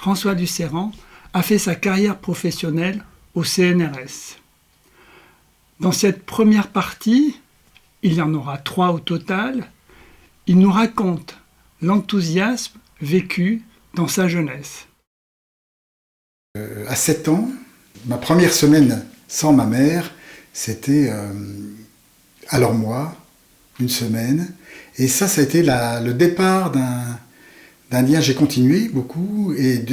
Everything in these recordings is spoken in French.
François Dusserand a fait sa carrière professionnelle au CNRS. Dans cette première partie, il y en aura 3 au total, il nous raconte l'enthousiasme vécu dans sa jeunesse. À 7 ans, ma première semaine sans ma mère, c'était à Lormois, une semaine. Et ça a été le départ d'un lien. J'ai continué beaucoup et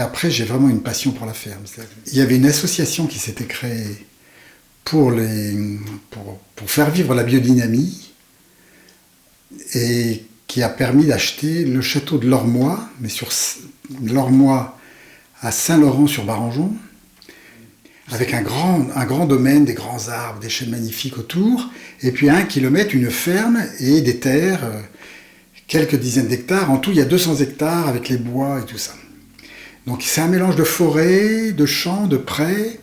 après j'ai vraiment une passion pour la ferme. Il y avait une association qui s'était créée pour faire vivre la biodynamie et qui a permis d'acheter le château de Lormois, mais sur Lormois à Saint-Laurent-sur-Barangeon, avec un grand domaine, des grands arbres, des chênes magnifiques autour, et puis à 1 kilomètre, une ferme et des terres, quelques dizaines d'hectares. En tout, il y a 200 hectares avec les bois et tout ça. Donc c'est un mélange de forêt, de champs, de prés,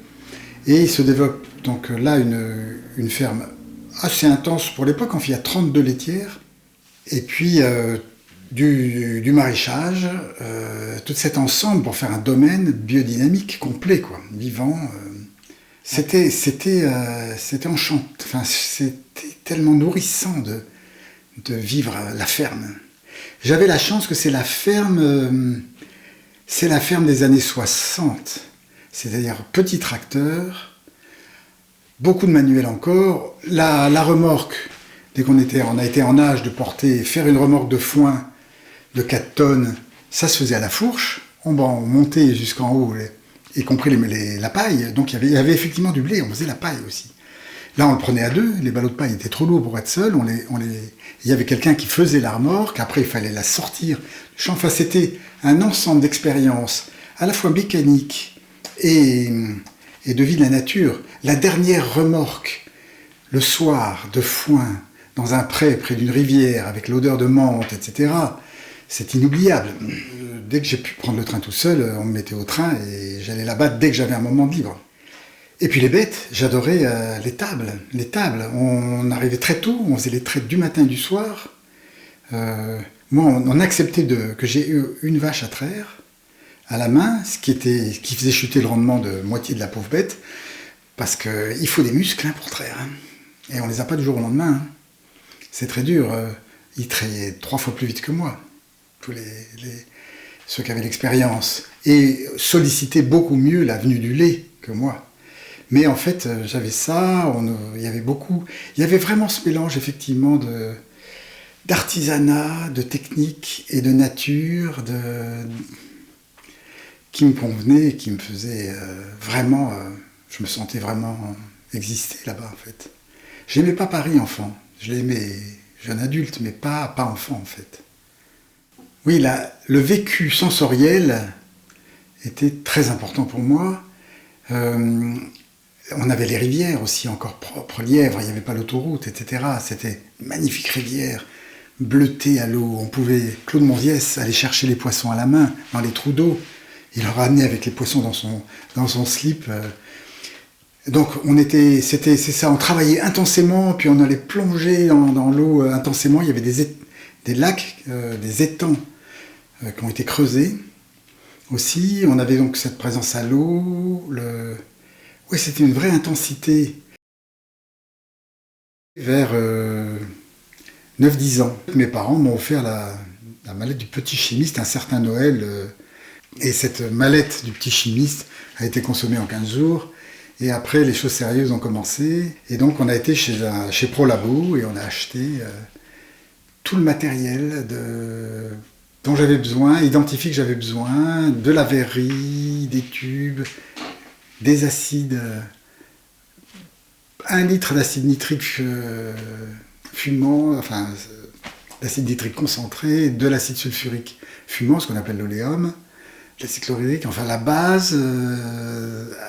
et il se développe donc là une ferme assez intense pour l'époque. Il y a 32 laitières, et puis du maraîchage, tout cet ensemble pour faire un domaine biodynamique complet, quoi, vivant. C'était enchantant, enfin, c'était tellement nourrissant de vivre la ferme. J'avais la chance que c'est la ferme des années 60, c'est-à-dire petit tracteur, beaucoup de manuels encore, la remorque, dès qu'on a été en âge de faire une remorque de foin de 4 tonnes, ça se faisait à la fourche, on montait jusqu'en haut, y compris la paille, donc il y avait effectivement du blé, on faisait la paille aussi. Là on le prenait à 2, les ballots de paille étaient trop lourds pour être seuls, il y avait quelqu'un qui faisait la remorque, après il fallait la sortir. Enfin, c'était un ensemble d'expériences, à la fois mécaniques et de vie de la nature. La dernière remorque, le soir, de foin, dans un pré près d'une rivière, avec l'odeur de menthe, etc., c'est inoubliable. Dès que j'ai pu prendre le train tout seul, on me mettait au train et j'allais là-bas dès que j'avais un moment de libre. Et puis les bêtes, j'adorais les tables. Les tables, on arrivait très tôt, on faisait les traites du matin et du soir. Moi, on acceptait que j'ai eu une vache à traire à la main, ce qui faisait chuter le rendement de moitié de la pauvre bête, parce qu'il faut des muscles pour traire. Et on les a pas du jour au lendemain. C'est très dur. Ils traillaient 3 fois plus vite que moi, tous ceux qui avaient l'expérience, et sollicitaient beaucoup mieux la venue du lait que moi. Mais en fait, j'avais ça, il y avait vraiment ce mélange effectivement d'artisanat, de technique et de nature, qui me convenait et qui me faisait vraiment, je me sentais vraiment exister là-bas en fait. J'aimais pas Paris enfant, je l'aimais jeune adulte, mais pas enfant en fait. Oui, le vécu sensoriel était très important pour moi. On avait les rivières aussi encore propres, Lièvre, il n'y avait pas l'autoroute, etc. C'était une magnifique rivière, bleutée à l'eau. Claude Monziès allait chercher les poissons à la main, dans les trous d'eau. Il leur ramenait avec les poissons dans son slip. Donc c'est ça, on travaillait intensément, puis on allait plonger dans l'eau intensément. Il y avait des lacs, des étangs qui ont été creusés aussi. On avait donc cette présence à l'eau. Oui, c'était une vraie intensité. Vers 9-10 ans, mes parents m'ont offert la mallette du petit chimiste un certain Noël. Et cette mallette du petit chimiste a été consommée en 15 jours. Et après, les choses sérieuses ont commencé. Et donc, on a été chez ProLabo et on a acheté tout le matériel dont j'avais besoin, identifié que j'avais besoin, de la verrerie, des tubes, des acides, 1 litre d'acide nitrique fumant, enfin, l'acide nitrique concentré, de l'acide sulfurique fumant, ce qu'on appelle l'oléum, l'acide chlorhydrique, enfin la base,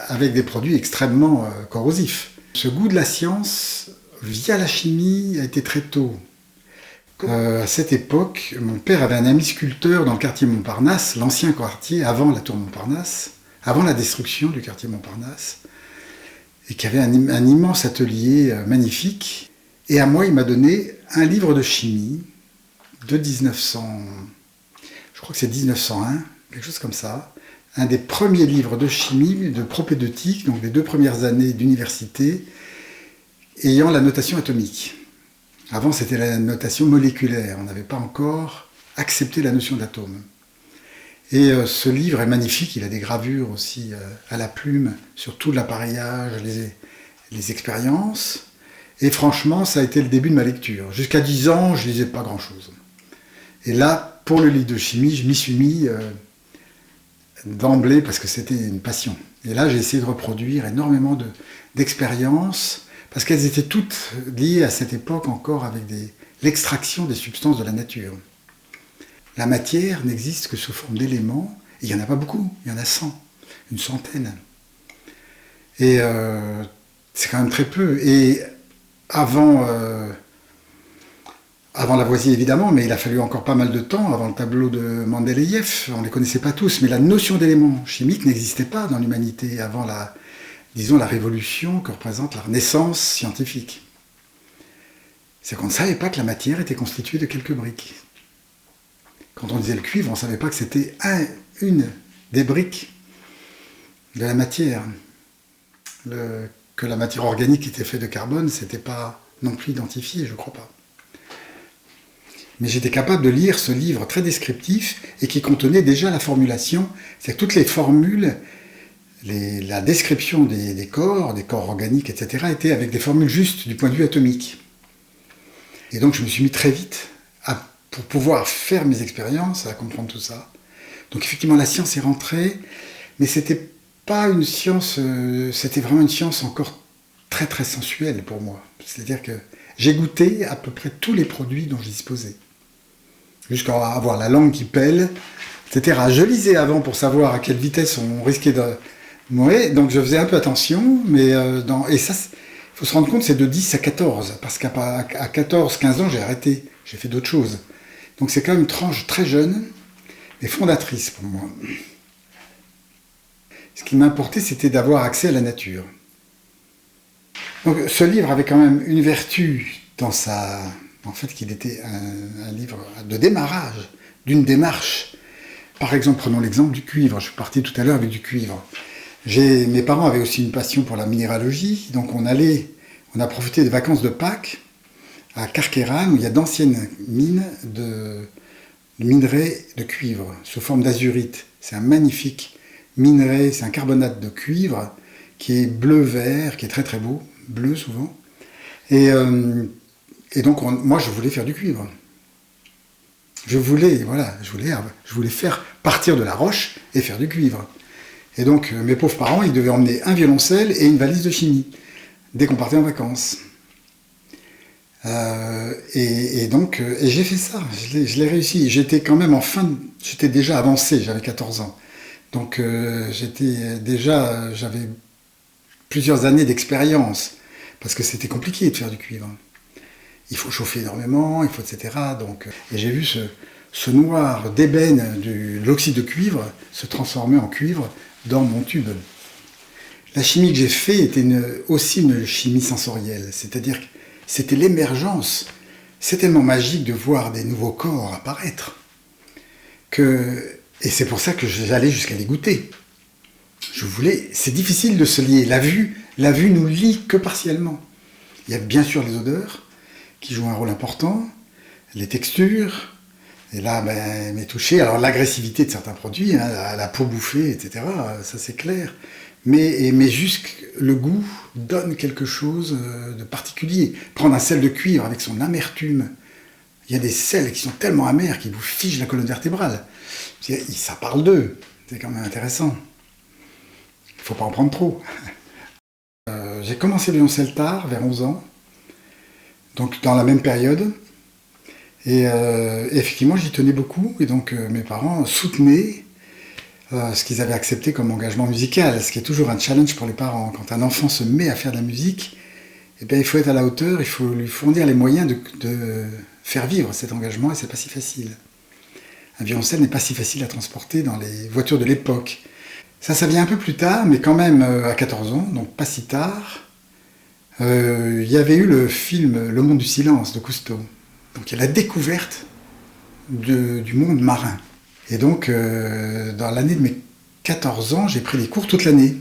avec des produits extrêmement corrosifs. Ce goût de la science, via la chimie, a été très tôt. À cette époque, mon père avait un ami sculpteur dans le quartier Montparnasse, l'ancien quartier avant la tour Montparnasse, avant la destruction du quartier Montparnasse, et qui avait un immense atelier magnifique. Et à moi, il m'a donné un livre de chimie de 1900, je crois que c'est 1901, quelque chose comme ça. Un des premiers livres de chimie, de propédeutique, donc des 2 premières années d'université, ayant la notation atomique. Avant, c'était la notation moléculaire. On n'avait pas encore accepté la notion d'atome. Et ce livre est magnifique. Il a des gravures aussi à la plume sur tout l'appareillage, les expériences. Et franchement, ça a été le début de ma lecture. Jusqu'à 10 ans, je ne lisais pas grand-chose. Et là, pour le livre de chimie, je m'y suis mis d'emblée parce que c'était une passion. Et là, j'ai essayé de reproduire énormément d'expériences parce qu'elles étaient toutes liées à cette époque encore avec l'extraction des substances de la nature. La matière n'existe que sous forme d'éléments, et il n'y en a pas beaucoup, il y en a 100, une centaine. Et c'est quand même très peu. Et avant Lavoisier évidemment, mais il a fallu encore pas mal de temps avant le tableau de Mendeleïev, on ne les connaissait pas tous, mais la notion d'éléments chimiques n'existait pas dans l'humanité avant la révolution que représente la renaissance scientifique. C'est qu'on ne savait pas que la matière était constituée de quelques briques. Quand on disait le cuivre, on ne savait pas que c'était une des briques de la matière. Que la matière organique était faite de carbone, ce n'était pas non plus identifié, je ne crois pas. Mais j'étais capable de lire ce livre très descriptif et qui contenait déjà la formulation, c'est-à-dire toutes les formules, la description des corps organiques, etc., étaient avec des formules justes du point de vue atomique. Et donc je me suis mis très vite pour pouvoir faire mes expériences, à comprendre tout ça. Donc effectivement, la science est rentrée, mais c'était pas une science, c'était vraiment une science encore très très sensuelle pour moi. C'est-à-dire que j'ai goûté à peu près tous les produits dont je disposais. Jusqu'à avoir la langue qui pèle, etc. Je lisais avant pour savoir à quelle vitesse on risquait de mourir, donc je faisais un peu attention, mais et ça, il faut se rendre compte, c'est de 10 à 14, parce qu'à 14, 15 ans, j'ai arrêté, j'ai fait d'autres choses. Donc c'est quand même une tranche très jeune, mais fondatrice pour moi. Ce qui m'importait, c'était d'avoir accès à la nature. Donc ce livre avait quand même une vertu en fait, qu'il était un livre de démarrage, d'une démarche. Par exemple, prenons l'exemple du cuivre. Je suis parti tout à l'heure avec du cuivre. Mes parents avaient aussi une passion pour la minéralogie, donc on a profité des vacances de Pâques à Carqueiranne, où il y a d'anciennes mines de minerais de cuivre, sous forme d'azurite. C'est un magnifique minerai, c'est un carbonate de cuivre qui est bleu-vert, qui est très très beau, bleu souvent. Et donc moi je voulais faire du cuivre. Je voulais faire partir de la roche et faire du cuivre. Et donc mes pauvres parents, ils devaient emmener un violoncelle et une valise de chimie, dès qu'on partait en vacances. Et j'ai fait ça, je l'ai réussi. J'étais déjà avancé, j'avais 14 ans. Donc j'avais plusieurs années d'expérience, parce que c'était compliqué de faire du cuivre. Il faut chauffer énormément, etc. Et j'ai vu ce noir d'ébène de l'oxyde de cuivre se transformer en cuivre dans mon tube. La chimie que j'ai faite était aussi une chimie sensorielle, c'est-à-dire que c'était l'émergence. C'est tellement magique de voir des nouveaux corps apparaître. Et c'est pour ça que j'allais jusqu'à les goûter. C'est difficile de se lier. La vue nous lie que partiellement. Il y a bien sûr les odeurs qui jouent un rôle important, les textures, et là, mes touchés, alors l'agressivité de certains produits, hein, la peau bouffée, etc., ça c'est clair. Mais juste le goût donne quelque chose de particulier. Prendre un sel de cuivre avec son amertume. Il y a des sels qui sont tellement amers qu'ils vous figent la colonne vertébrale. Ça parle d'eux. C'est quand même intéressant. Il ne faut pas en prendre trop. J'ai commencé le violoncelle tard, vers 11 ans. Donc dans la même période. Et effectivement, j'y tenais beaucoup. Et donc mes parents soutenaient ce qu'ils avaient accepté comme engagement musical, ce qui est toujours un challenge pour les parents. Quand un enfant se met à faire de la musique, eh bien, il faut être à la hauteur, il faut lui fournir les moyens de faire vivre cet engagement, et c'est pas si facile. Un violoncelle n'est pas si facile à transporter dans les voitures de l'époque. Ça vient un peu plus tard, mais quand même à 14 ans, donc pas si tard. Il y avait eu le film Le Monde du Silence de Cousteau. Donc il y a la découverte du monde marin. Et donc, dans l'année de mes 14 ans, j'ai pris des cours toute l'année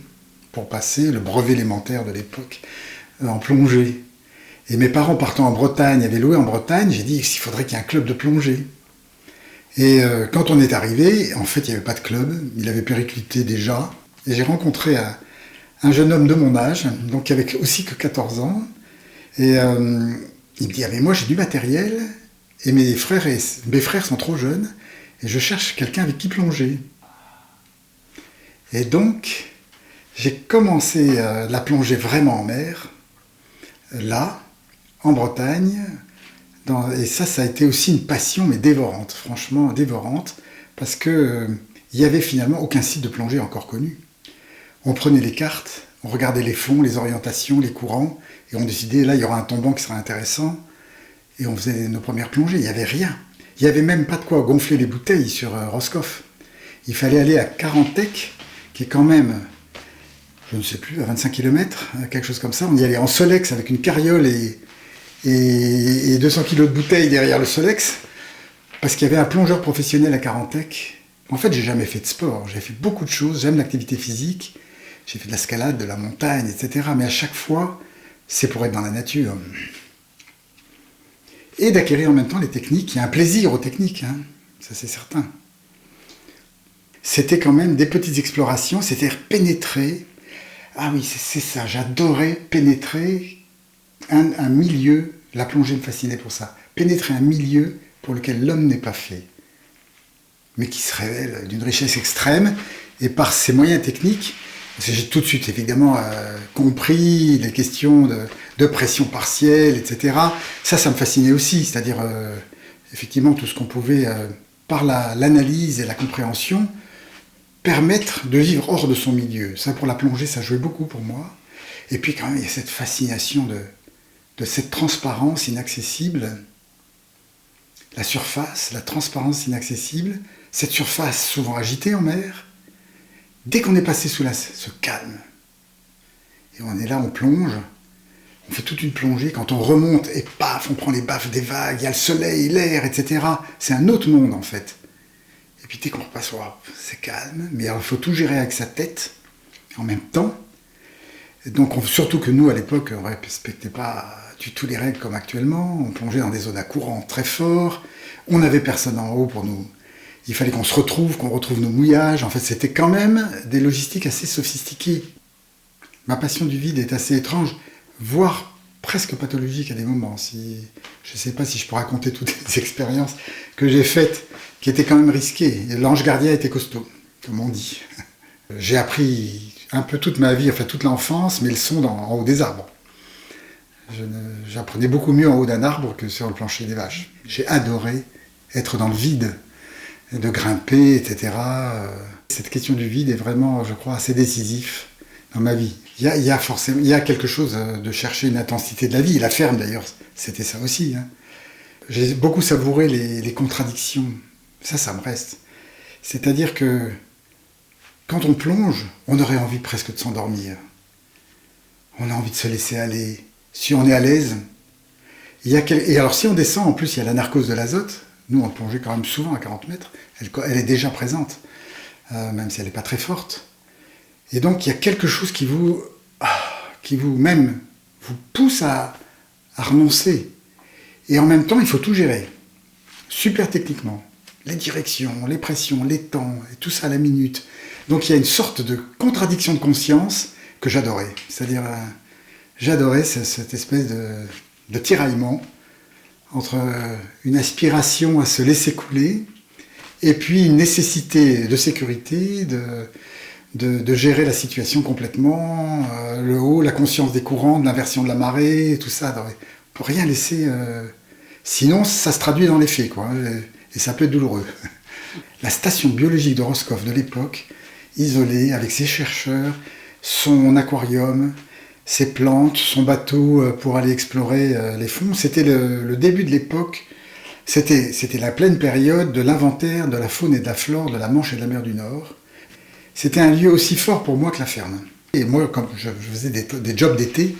pour passer le brevet élémentaire de l'époque en plongée. Et mes parents partant en Bretagne, avaient loué en Bretagne, j'ai dit qu'il faudrait qu'il y ait un club de plongée. Et quand on est arrivé, en fait, il n'y avait pas de club, il avait périclité déjà. Et j'ai rencontré un jeune homme de mon âge, donc qui avait aussi que 14 ans. Et il me dit, ah, mais moi j'ai du matériel, et mes frères sont trop jeunes, et je cherche quelqu'un avec qui plonger. Et donc, j'ai commencé la plongée vraiment en mer, là, en Bretagne. Et ça a été aussi une passion, mais dévorante, franchement dévorante, parce que il n'y avait finalement aucun site de plongée encore connu. On prenait les cartes, on regardait les fonds, les orientations, les courants, et on décidait, là, il y aura un tombant qui sera intéressant, et on faisait nos premières plongées. Il n'y avait rien. Il n'y avait même pas de quoi gonfler les bouteilles sur Roscoff. Il fallait aller à Carantec, qui est quand même, je ne sais plus, à 25 km, quelque chose comme ça. On y allait en Solex avec une carriole et 200 kg de bouteilles derrière le Solex, parce qu'il y avait un plongeur professionnel à Carantec. En fait, j'ai jamais fait de sport. J'ai fait beaucoup de choses. J'aime l'activité physique. J'ai fait de l'escalade, de la montagne, etc. Mais à chaque fois, c'est pour être dans la nature. Et d'acquérir en même temps les techniques. Il y a un plaisir aux techniques, hein. Ça c'est certain. C'était quand même des petites explorations, c'était pénétrer. Ah oui, c'est ça, j'adorais pénétrer un milieu. La plongée me fascinait pour ça. Pénétrer un milieu pour lequel l'homme n'est pas fait, mais qui se révèle d'une richesse extrême. Et par ces moyens techniques, j'ai tout de suite évidemment compris les questions de pression partielle, etc. Ça me fascinait aussi, c'est-à-dire effectivement tout ce qu'on pouvait, par l'analyse et la compréhension, permettre de vivre hors de son milieu. Ça, pour la plongée, ça jouait beaucoup pour moi. Et puis quand même, il y a cette fascination de cette transparence inaccessible. La surface, la transparence inaccessible, cette surface souvent agitée en mer. Dès qu'on est passé sous ce calme, et on est là, on plonge, on fait toute une plongée, quand on remonte, et paf, on prend les baffes des vagues, il y a le soleil, l'air, etc. C'est un autre monde en fait. Et puis dès qu'on repasse, c'est calme, mais alors, il faut tout gérer avec sa tête, en même temps. Et donc surtout que nous, à l'époque, on ne respectait pas du tout les règles comme actuellement, on plongeait dans des zones à courant très fort, on n'avait personne en haut pour nous. Il fallait qu'on se retrouve, qu'on retrouve nos mouillages. En fait, c'était quand même des logistiques assez sophistiquées. Ma passion du vide est assez étrange, voire presque pathologique à des moments. Je ne sais pas si je peux raconter toutes les expériences que j'ai faites, qui étaient quand même risquées. L'ange gardien était costaud, comme on dit. J'ai appris un peu toute ma vie, enfin toute l'enfance, mes leçons en haut des arbres. J'apprenais beaucoup mieux en haut d'un arbre que sur le plancher des vaches. J'ai adoré être dans le vide, de grimper, etc. Cette question du vide est vraiment, je crois, assez décisif dans ma vie. Il y a quelque chose de chercher une intensité de la vie. La ferme, d'ailleurs, c'était ça aussi. Hein. J'ai beaucoup savouré les contradictions. Ça me reste. C'est-à-dire que quand on plonge, on aurait envie presque de s'endormir. On a envie de se laisser aller. Si on est à l'aise, et alors si on descend, en plus, il y a la narcose de l'azote. Nous, on plongeait quand même souvent à 40 mètres. Elle est déjà présente, même si elle n'est pas très forte. Et donc, il y a quelque chose qui vous pousse à renoncer. Et en même temps, il faut tout gérer. Super techniquement. Les directions, les pressions, les temps, et tout ça à la minute. Donc, il y a une sorte de contradiction de conscience que j'adorais. C'est-à-dire, j'adorais cette espèce de tiraillement entre une aspiration à se laisser couler et puis une nécessité de sécurité, de gérer la situation complètement, le haut, la conscience des courants, de l'inversion de la marée, tout ça. Pour rien laisser... Sinon, ça se traduit dans les faits, quoi, et ça peut être douloureux. La station biologique de Roscoff de l'époque, isolée, avec ses chercheurs, son aquarium, ses plantes, son bateau pour aller explorer les fonds, c'était le début de l'époque. C'était la pleine période de l'inventaire de la faune et de la flore de la Manche et de la mer du Nord. C'était un lieu aussi fort pour moi que la ferme. Et moi, comme je faisais des jobs d'été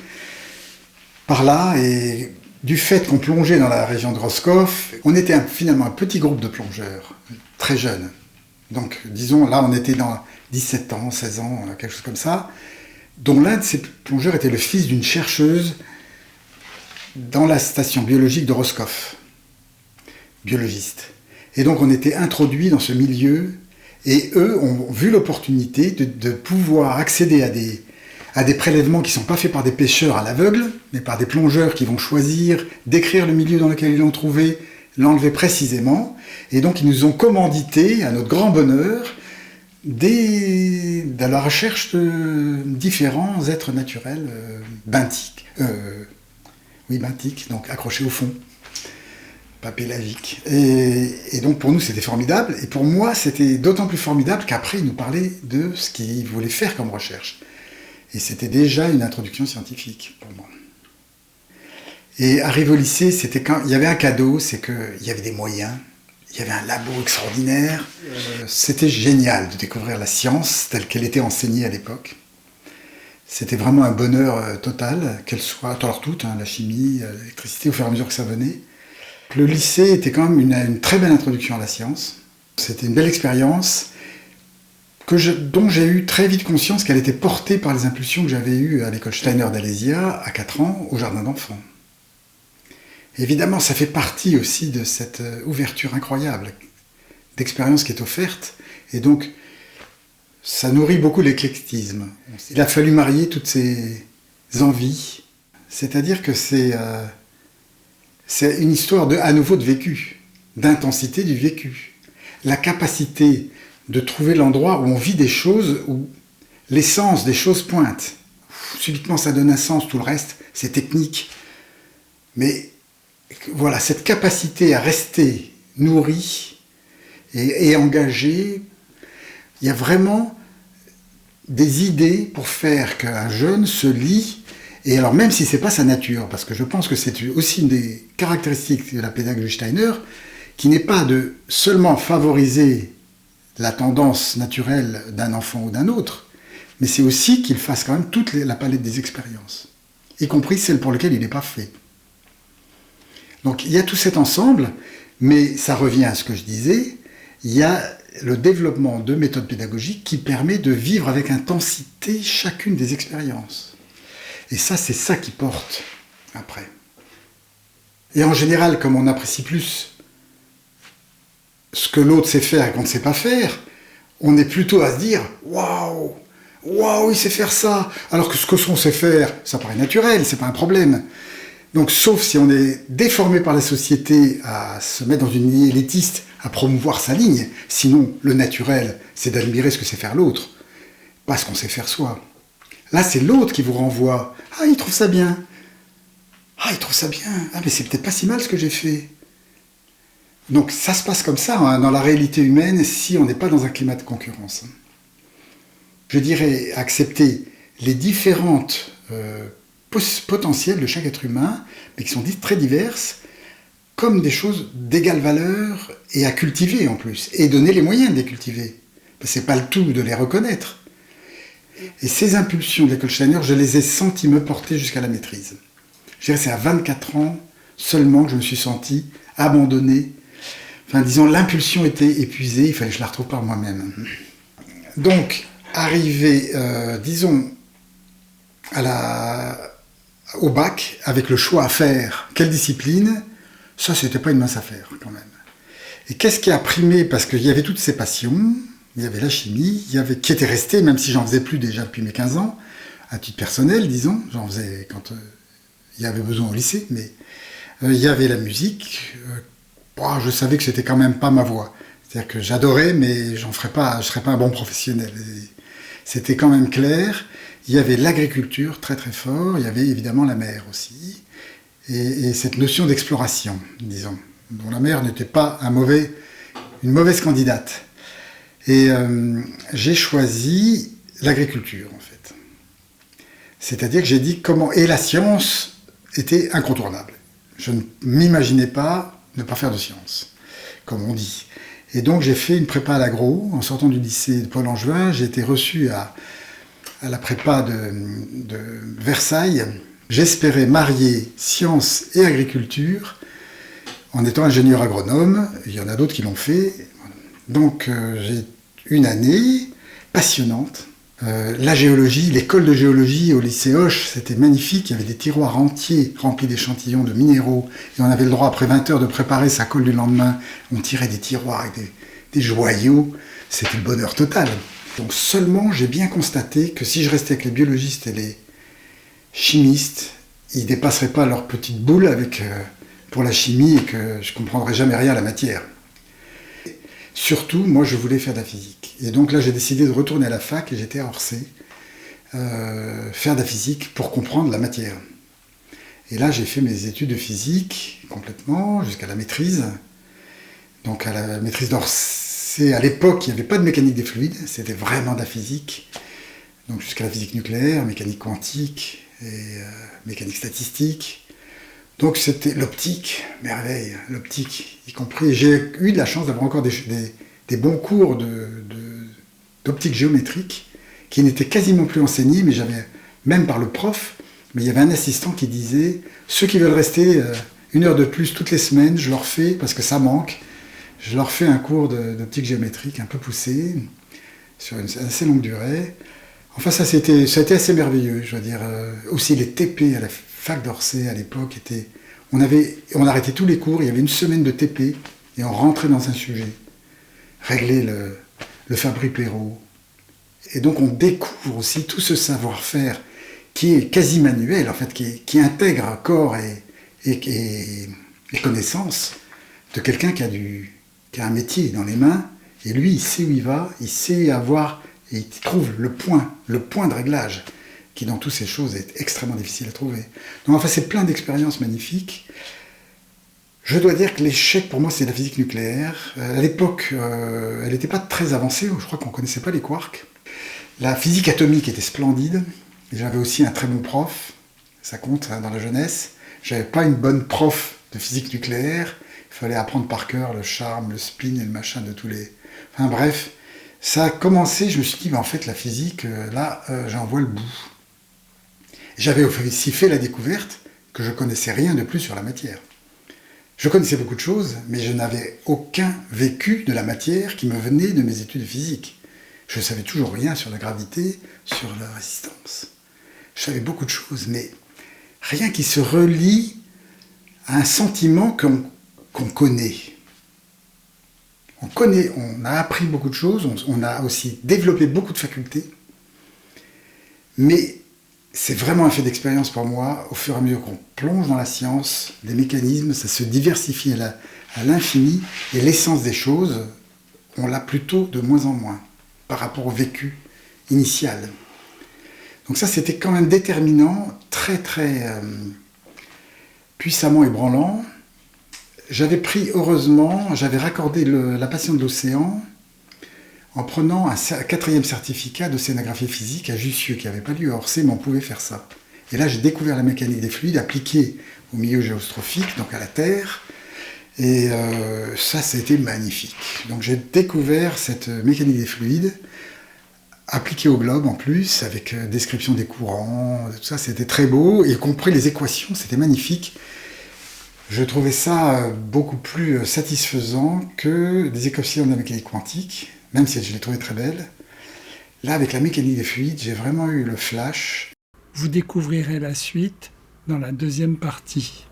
par là, et du fait qu'on plongeait dans la région de Roscoff, on était finalement un petit groupe de plongeurs, très jeunes. Donc, disons, là, on était dans 17 ans, 16 ans, quelque chose comme ça, dont l'un de ces plongeurs était le fils d'une chercheuse dans la station biologique de Roscoff, biologiste. Et donc, on était introduits dans ce milieu, et eux ont vu l'opportunité de pouvoir accéder à des prélèvements qui ne sont pas faits par des pêcheurs à l'aveugle, mais par des plongeurs qui vont choisir, décrire le milieu dans lequel ils l'ont trouvé, l'enlever précisément. Et donc, ils nous ont commandité, à notre grand bonheur, de la recherche de différents êtres naturels benthiques. Benthiques, donc accrochés au fond, pas pélagiques. Et donc, pour nous, c'était formidable. Et pour moi, c'était d'autant plus formidable qu'après, ils nous parlaient de ce qu'ils voulaient faire comme recherche. Et c'était déjà une introduction scientifique pour moi. Et arrivé au lycée, il y avait un cadeau, c'est qu'il y avait des moyens, il y avait un labo extraordinaire. C'était génial de découvrir la science telle qu'elle était enseignée à l'époque. C'était vraiment un bonheur total, qu'elle soit, alors toutes, la chimie, l'électricité, au fur et à mesure que ça venait. Le lycée était quand même une très belle introduction à la science. C'était une belle expérience dont j'ai eu très vite conscience qu'elle était portée par les impulsions que j'avais eues à l'école Steiner d'Alésia, à 4 ans, au jardin d'enfants. Évidemment, ça fait partie aussi de cette ouverture incroyable d'expérience qui est offerte, et donc ça nourrit beaucoup l'éclectisme. Il a fallu marier toutes ces envies, c'est-à-dire que c'est une histoire à nouveau de vécu, d'intensité du vécu. La capacité de trouver l'endroit où on vit des choses, où l'essence des choses pointe. Subitement, ça donne un sens, tout le reste, c'est technique. Mais voilà, cette capacité à rester nourri et engagé, il y a vraiment des idées pour faire qu'un jeune se lie, et alors même si ce n'est pas sa nature, parce que je pense que c'est aussi une des caractéristiques de la pédagogie Steiner, qui n'est pas de seulement favoriser la tendance naturelle d'un enfant ou d'un autre, mais c'est aussi qu'il fasse quand même toute la palette des expériences, y compris celles pour lesquelles il n'est pas fait. Donc il y a tout cet ensemble, mais ça revient à ce que je disais, il y a le développement de méthodes pédagogiques qui permet de vivre avec intensité chacune des expériences. Et ça, c'est ça qui porte après. Et en général, comme on apprécie plus ce que l'autre sait faire et qu'on ne sait pas faire, on est plutôt à se dire « Waouh, il sait faire ça !» Alors que ce qu'on sait faire, ça paraît naturel, c'est pas un problème. Donc, sauf si on est déformé par la société à se mettre dans une ligne élitiste, à promouvoir sa ligne. Sinon, le naturel, c'est d'admirer ce que sait faire l'autre, pas ce qu'on sait faire soi. Là, c'est l'autre qui vous renvoie. « Ah, il trouve ça bien. Ah, il trouve ça bien. Ah, mais c'est peut-être pas si mal ce que j'ai fait. » Donc, ça se passe comme ça, dans la réalité humaine, si on n'est pas dans un climat de concurrence. Je dirais accepter les différentes potentiels de chaque être humain, mais qui sont dites très diverses, comme des choses d'égale valeur et à cultiver en plus, et donner les moyens de les cultiver. Parce que c'est pas le tout de les reconnaître. Et ces impulsions de l'école Steiner, je les ai senties me porter jusqu'à la maîtrise. Je dirais que c'est à 24 ans seulement que je me suis senti abandonné. Enfin, disons, l'impulsion était épuisée, il fallait que je la retrouve par moi-même. Donc, arrivé, disons, au bac, avec le choix à faire, quelle discipline, ça, c'était pas une mince affaire, quand même. Et qu'est-ce qui a primé? Parce qu'il y avait toutes ces passions, il y avait la chimie, qui était restée, même si j'en faisais plus déjà depuis mes 15 ans, à titre personnel, disons, j'en faisais quand il y avait besoin au lycée, mais il y avait la musique, je savais que c'était quand même pas ma voie. C'est-à-dire que j'adorais, mais je serais pas un bon professionnel. Et c'était quand même clair. Il y avait l'agriculture très très fort, il y avait évidemment la mer aussi, et cette notion d'exploration, disons, dont la mer n'était pas une mauvaise candidate. Et j'ai choisi l'agriculture, en fait. C'est-à-dire que j'ai dit comment... Et la science était incontournable. Je ne m'imaginais pas ne pas faire de science, comme on dit. Et donc j'ai fait une prépa à l'agro. En sortant du lycée de Paul-Langevin, j'ai été reçu à la prépa de Versailles. J'espérais marier science et agriculture en étant ingénieur agronome. Il y en a d'autres qui l'ont fait. Donc j'ai une année passionnante. La géologie, l'école de géologie au lycée Hoche, c'était magnifique. Il y avait des tiroirs entiers remplis d'échantillons de minéraux. Et on avait le droit, après 20 heures, de préparer sa colle du lendemain. On tirait des tiroirs avec des joyaux. C'était le bonheur total. Donc seulement, j'ai bien constaté que si je restais avec les biologistes et les chimistes, ils ne dépasseraient pas leur petite boule pour la chimie et que je ne comprendrais jamais rien à la matière. Surtout, moi, je voulais faire de la physique. Et donc là, j'ai décidé de retourner à la fac et j'étais à Orsay, faire de la physique pour comprendre la matière. Et là, j'ai fait mes études de physique complètement, jusqu'à la maîtrise. Donc à la maîtrise d'Orsay, à l'époque, il n'y avait pas de mécanique des fluides, c'était vraiment de la physique. Donc jusqu'à la physique nucléaire, mécanique quantique et mécanique statistique. Donc c'était l'optique, merveille, l'optique y compris. J'ai eu de la chance d'avoir encore des bons cours d'optique géométrique qui n'étaient quasiment plus enseignés, mais j'avais, même par le prof, mais il y avait un assistant qui disait « Ceux qui veulent rester une heure de plus toutes les semaines, je leur fais, parce que ça manque, je leur fais un cours d'optique géométrique un peu poussé, sur une assez longue durée. » Enfin, ça a été assez merveilleux, je veux dire. Aussi, les TP à la fac d'Orsay, à l'époque, on arrêtait tous les cours, il y avait une semaine de TP, et on rentrait dans un sujet. Régler le Fabry-Perot. Et donc, on découvre aussi tout ce savoir-faire qui est quasi manuel, en fait, qui intègre corps et connaissances de quelqu'un qui a un métier dans les mains, et lui, il sait où il va, il sait avoir... Et il trouve le point de réglage, qui dans toutes ces choses est extrêmement difficile à trouver. Donc enfin, c'est plein d'expériences magnifiques. Je dois dire que l'échec, pour moi, c'est la physique nucléaire. À l'époque, elle n'était pas très avancée, je crois qu'on ne connaissait pas les quarks. La physique atomique était splendide. J'avais aussi un très bon prof, ça compte dans la jeunesse. J'avais pas une bonne prof de physique nucléaire. Il fallait apprendre par cœur le charme, le spin et le machin de tous les... Enfin bref... Ça a commencé, je me suis dit, en fait, la physique, là, j'en vois le bout. J'avais aussi fait la découverte que je ne connaissais rien de plus sur la matière. Je connaissais beaucoup de choses, mais je n'avais aucun vécu de la matière qui me venait de mes études de physique. Je ne savais toujours rien sur la gravité, sur la résistance. Je savais beaucoup de choses, mais rien qui se relie à un sentiment qu'on connaît. On a appris beaucoup de choses, on a aussi développé beaucoup de facultés, mais c'est vraiment un fait d'expérience pour moi. Au fur et à mesure qu'on plonge dans la science, les mécanismes, ça se diversifie à l'infini, et l'essence des choses, on l'a plutôt de moins en moins par rapport au vécu initial. Donc ça, c'était quand même déterminant, très très puissamment ébranlant. J'avais raccordé la passion de l'océan en prenant un 4e certificat d'océanographie physique à Jussieu, qui n'avait pas lieu à Orsay, mais on pouvait faire ça. Et là, j'ai découvert la mécanique des fluides appliquée au milieu géostrophique, donc à la Terre, et ça a été magnifique. Donc j'ai découvert cette mécanique des fluides, appliquée au globe en plus, avec description des courants, tout ça, c'était très beau, y compris les équations, c'était magnifique. Je trouvais ça beaucoup plus satisfaisant que des équations de la mécanique quantique, même si je les trouvais très belles. Là, avec la mécanique des fluides, j'ai vraiment eu le flash. Vous découvrirez la suite dans la 2e partie.